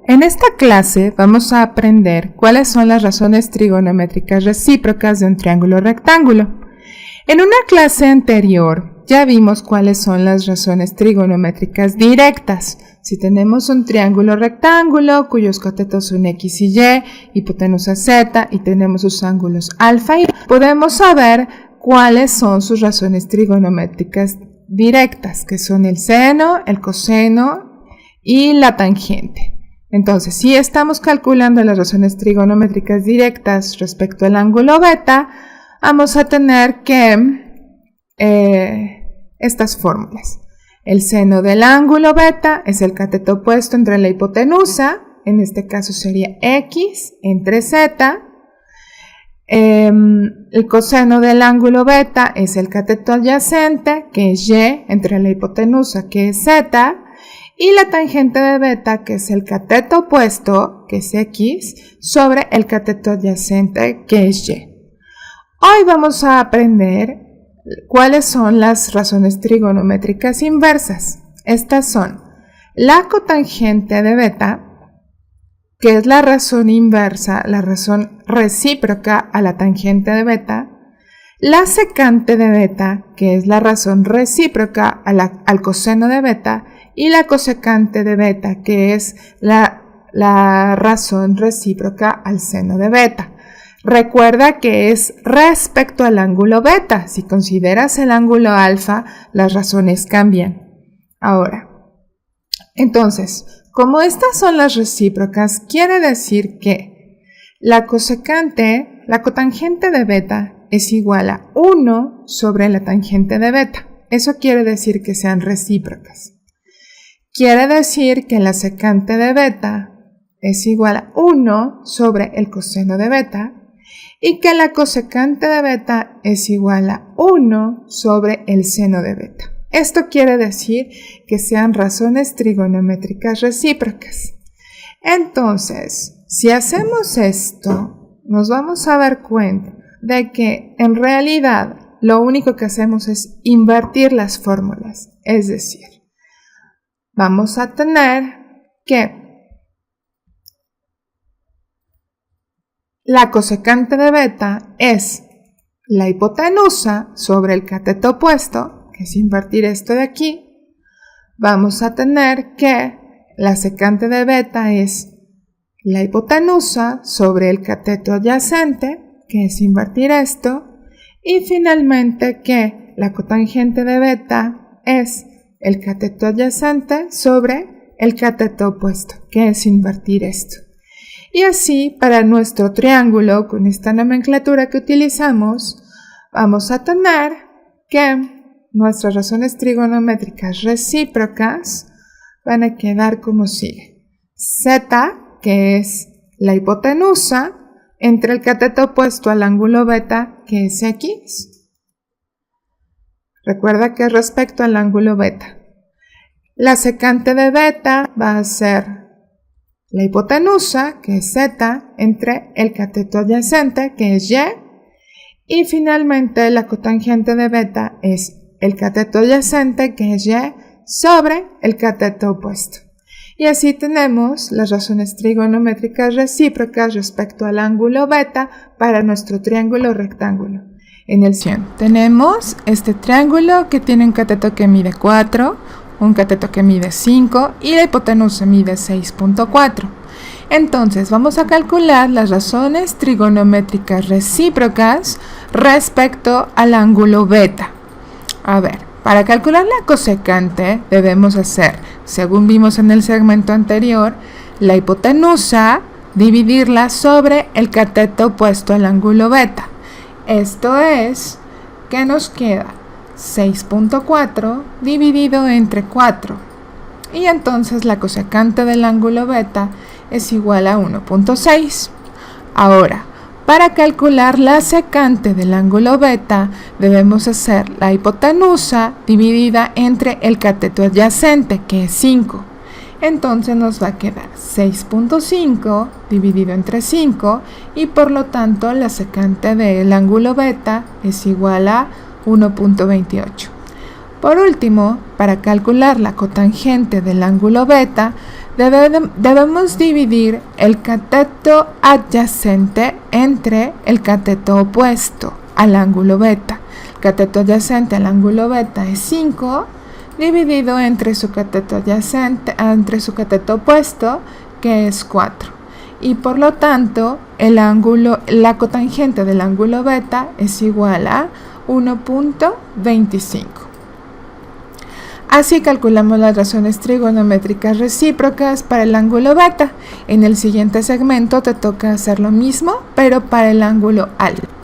En esta clase vamos a aprender cuáles son las razones trigonométricas recíprocas de un triángulo rectángulo. En una clase anterior ya vimos cuáles son las razones trigonométricas directas. Si tenemos un triángulo rectángulo cuyos catetos son X y Y, hipotenusa Z y tenemos sus ángulos alfa y podemos saber cuáles son sus razones trigonométricas directas, que son el seno, el coseno y la tangente. Entonces, si estamos calculando las razones trigonométricas directas respecto al ángulo beta, vamos a tener que estas fórmulas. El seno del ángulo beta es el cateto opuesto entre la hipotenusa, en este caso sería X entre Z. El coseno del ángulo beta es el cateto adyacente, que es Y, entre la hipotenusa, que es Z. Y la tangente de beta, que es el cateto opuesto, que es X, sobre el cateto adyacente, que es Y. Hoy vamos a aprender cuáles son las razones trigonométricas inversas. Estas son la cotangente de beta, que es la razón inversa, la razón recíproca a la tangente de beta, la secante de beta, que es la razón recíproca al coseno de beta, y la cosecante de beta, que es la razón recíproca al seno de beta. Recuerda que es respecto al ángulo beta. Si consideras el ángulo alfa, las razones cambian. Ahora, entonces, como estas son las recíprocas, quiere decir que la cotangente de beta es igual a 1 sobre la tangente de beta. Eso quiere decir que sean recíprocas. Quiere decir que la secante de beta es igual a 1 sobre el coseno de beta y que la cosecante de beta es igual a 1 sobre el seno de beta. Esto quiere decir que sean razones trigonométricas recíprocas. Entonces, si hacemos esto, nos vamos a dar cuenta de que en realidad lo único que hacemos es invertir las fórmulas, es decir, vamos a tener que la cosecante de beta es la hipotenusa sobre el cateto opuesto, que es invertir esto de aquí. Vamos a tener que la secante de beta es la hipotenusa sobre el cateto adyacente, que es invertir esto. Y finalmente que la cotangente de beta es el cateto adyacente sobre el cateto opuesto, que es invertir esto. Y así, para nuestro triángulo, con esta nomenclatura que utilizamos, vamos a tener que nuestras razones trigonométricas recíprocas van a quedar como sigue. Z, que es la hipotenusa entre el cateto opuesto al ángulo beta, que es X. Recuerda que es respecto al ángulo beta. La secante de beta va a ser la hipotenusa, que es Z, entre el cateto adyacente, que es Y. Y finalmente la cotangente de beta es el cateto adyacente, que es Y, sobre el cateto opuesto. Y así tenemos las razones trigonométricas recíprocas respecto al ángulo beta para nuestro triángulo rectángulo. En el siguiente tenemos este triángulo que tiene un cateto que mide 4, un cateto que mide 5 y la hipotenusa mide 6.4. Entonces vamos a calcular las razones trigonométricas recíprocas respecto al ángulo beta. A ver, para calcular la cosecante debemos hacer, según vimos en el segmento anterior, la hipotenusa dividirla sobre el cateto opuesto al ángulo beta. Esto es que nos queda 6.4 dividido entre 4. Y entonces la cosecante del ángulo beta es igual a 1.6. Ahora, para calcular la secante del ángulo beta, debemos hacer la hipotenusa dividida entre el cateto adyacente, que es 5. Entonces nos va a quedar 6.5 dividido entre 5 y por lo tanto la secante del ángulo beta es igual a 1.28. Por último, para calcular la cotangente del ángulo beta, Debemos dividir el cateto adyacente entre el cateto opuesto al ángulo beta. El cateto adyacente al ángulo beta es 5, dividido entre su cateto adyacente, entre su cateto opuesto, que es 4. Y por lo tanto, la cotangente del ángulo beta es igual a 1.25. Así calculamos las razones trigonométricas recíprocas para el ángulo beta. En el siguiente segmento te toca hacer lo mismo, pero para el ángulo alfa.